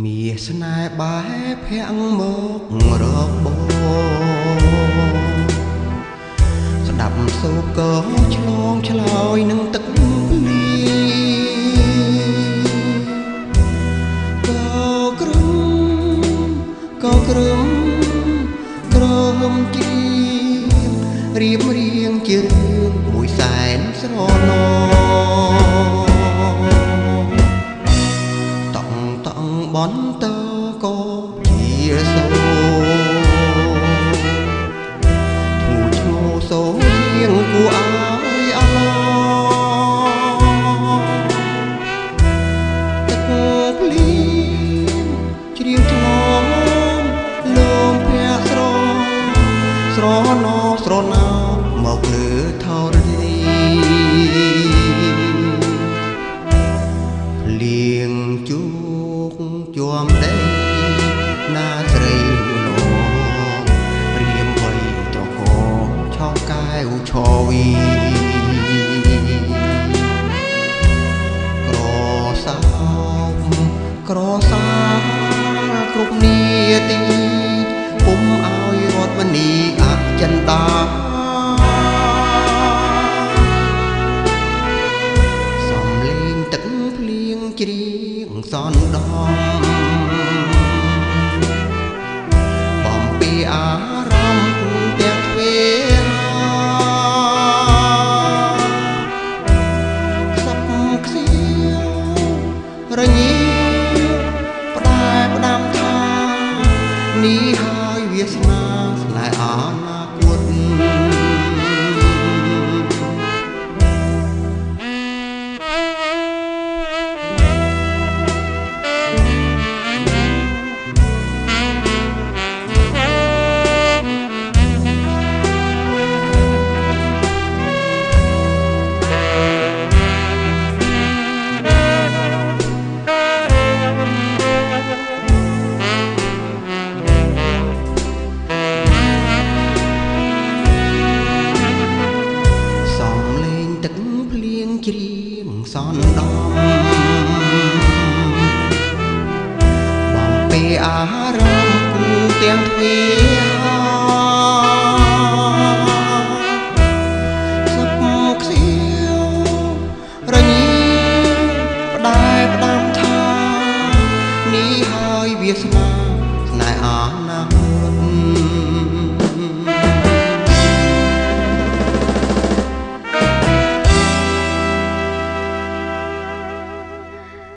មាសស្នេហ៍បែបភាំងមករកបងស្ដាប់សូកក៏ឆ្លងឆ្លើយនឹងទឹកភ្លៀងក៏ក្រឹមក្រឹមជារៀបរៀងជារឿងមួយសែនស្រណោតង់បន្តក៏ជាសូឈ្មោះសូជាងគួរឲ្យអឡទឹកភ្លៀងជ្រៀងឆ្លងលោមភ័ក្រស្រណោមកលើធរណីភ្លៀងជោគជាំដីណាស្រីលងរៀមវៃត្រកឆោកែវឆវីក្រសាគ្រប់នាទីពុំឲ្យរត់មនីអចិន្តាសំលេងទឹកភ្លៀងជ្រៀងសនដំបំពីអារម្មណ៍ទាំងទ្វេសពខ្សៀវរញីផ្ដាំថានេះហើយវាសនាស្នេហ៍អនាគតជ្រៀងសនដំបំពេអារម្មណ៍គូទាំងទ្វេសពខ្សៀវរញីផ្ដាំថានេះហើយវាសនាស្នេហ៍អនាគត